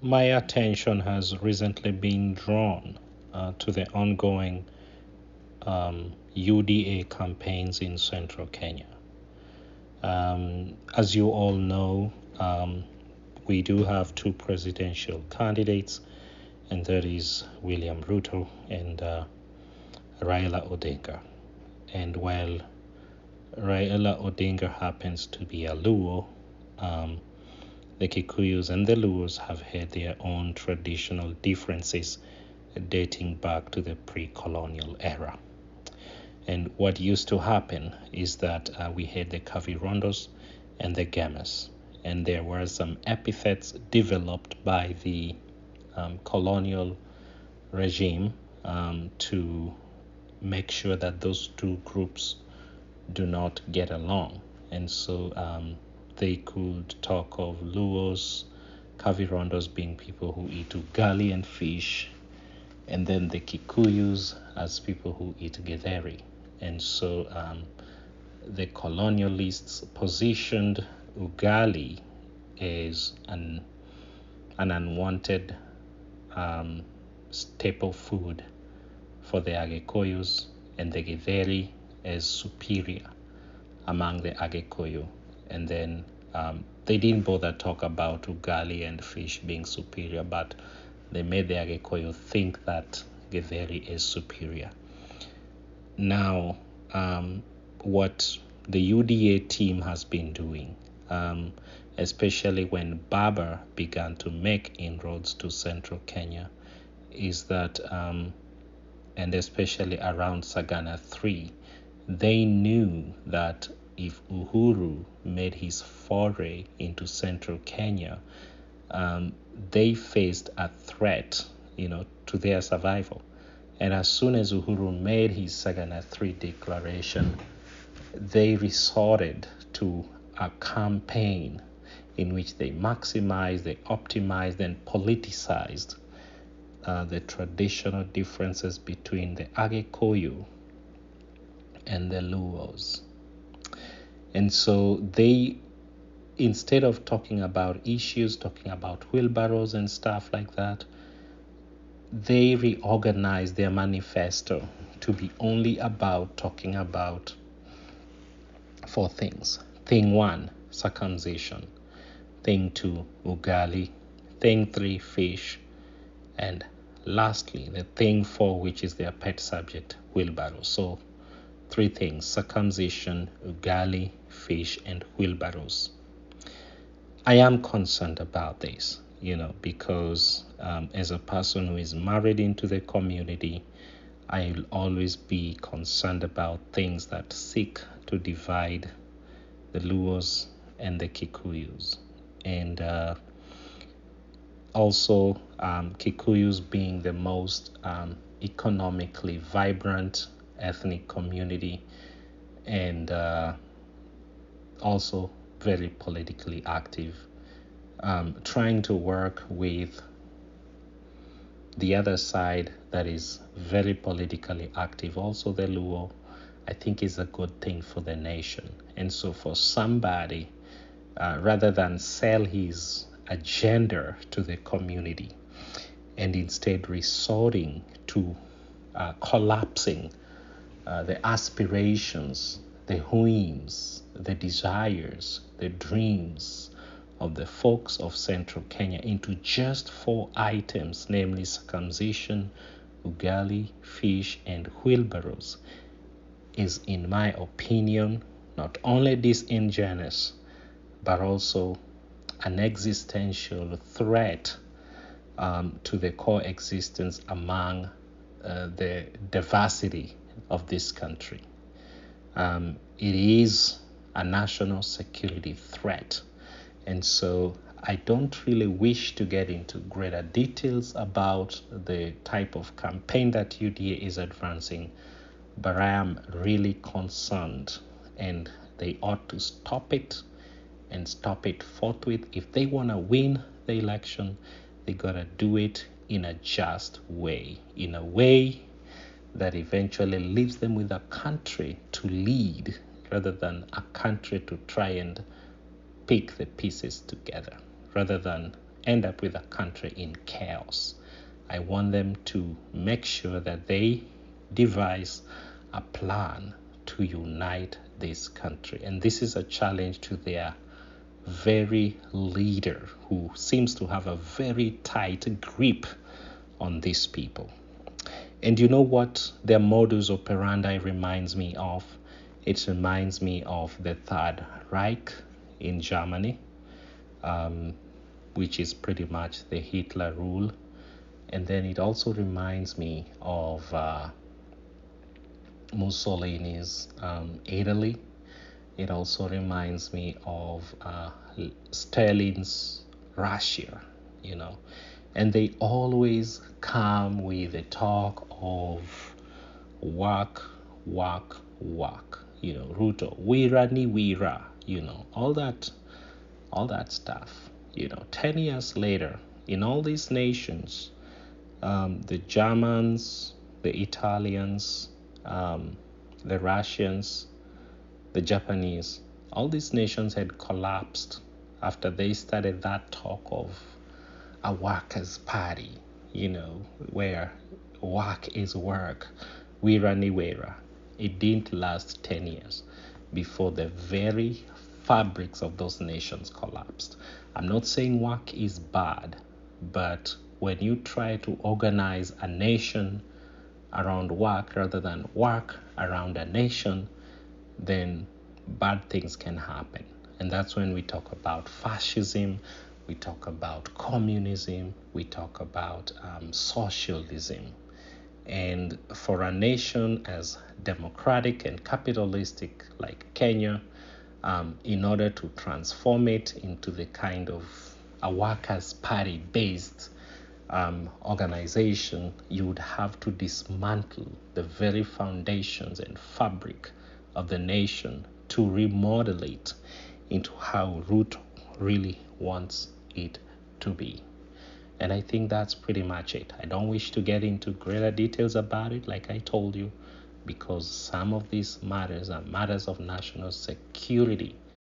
My attention has recently been drawn to the ongoing UDA campaigns in central Kenya. As you all know, we do have two presidential candidates, and that is William Ruto and Raila Odinga. And while Raila Odinga happens to be a Luo, the Kikuyus and the Luos have had their own traditional differences dating back to the pre-colonial era. And what used to happen is that we had the Kavirondos and the Gamas, and there were some epithets developed by the colonial regime to make sure that those two groups do not get along. And so they could talk of Luos, Kavirondos being people who eat ugali and fish, and then the Kikuyus as people who eat githeri. And so the colonialists positioned ugali as an unwanted staple food for the Agikoyus, and the githeri as superior among the Agikoyu. And then they didn't bother talk about ugali and fish being superior, but they made the Agikoyu think that githeri is superior. Now, what the UDA team has been doing, especially when Baba began to make inroads to central Kenya, is that, and especially around Sagana 3, they knew that if Uhuru made his foray into central Kenya, they faced a threat, to their survival. And as soon as Uhuru made his Sagana 3 declaration, they resorted to a campaign in which they maximized, they optimized, and politicized the traditional differences between the Agikoyu and the Luos. And so they, instead of talking about issues, talking about wheelbarrows and stuff like that, they reorganized their manifesto to be only about talking about 4 things. Thing 1, circumcision. Thing 2, ugali. Thing 3, fish. And lastly, the thing 4, which is their pet subject, wheelbarrow. So 3 things: circumcision, ugali, fish, and wheelbarrows. I am concerned about this, because as a person who is married into the community, I'll always be concerned about things that seek to divide the Luos and the Kikuyus. And also Kikuyus being the most economically vibrant ethnic community, and also very politically active, trying to work with the other side that is very politically active, also the Luo, I think is a good thing for the nation. And so for somebody, rather than sell his agenda to the community and instead resorting to collapsing the aspirations, the whims, the desires, the dreams of the folks of central Kenya into just 4 items, namely circumcision, ugali, fish, and wheelbarrows, is, in my opinion, not only disingenuous, but also an existential threat to the coexistence among the diversity of this country. It is a national security threat. And so I don't really wish to get into greater details about the type of campaign that UDA is advancing, but I am really concerned, and they ought to stop it, and stop it forthwith. If they want to win the election, they got to do it in a just way, in a way that eventually leaves them with a country to lead rather than a country to try and pick the pieces together, rather than end up with a country in chaos. I want them to make sure that they devise a plan to unite this country. And this is a challenge to their very leader, who seems to have a very tight grip on these people. And you know what their modus operandi reminds me of? It reminds me of the Third Reich in Germany, which is pretty much the Hitler rule. And then it also reminds me of Mussolini's Italy. It also reminds me of Stalin's Russia, and they always come with a talk of work, work, work. Ruto, wira ni wira, all that stuff. 10 years later, in all these nations, the Germans, the Italians, the Russians, the Japanese, all these nations had collapsed after they started that talk of a workers' party, where work is work, wira ni wira. It didn't last 10 years before the very fabrics of those nations collapsed. I'm not saying work is bad, but when you try to organize a nation around work rather than work around a nation, then bad things can happen. And that's when we talk about fascism, we talk about communism, we talk about socialism. And for a nation as democratic and capitalistic like Kenya, in order to transform it into the kind of a workers' party based organization, you would have to dismantle the very foundations and fabric of the nation to remodel it into how Ruto really wants it to be. And I think that's pretty much it. I don't wish to get into greater details about it, like I told you, because some of these matters are matters of national security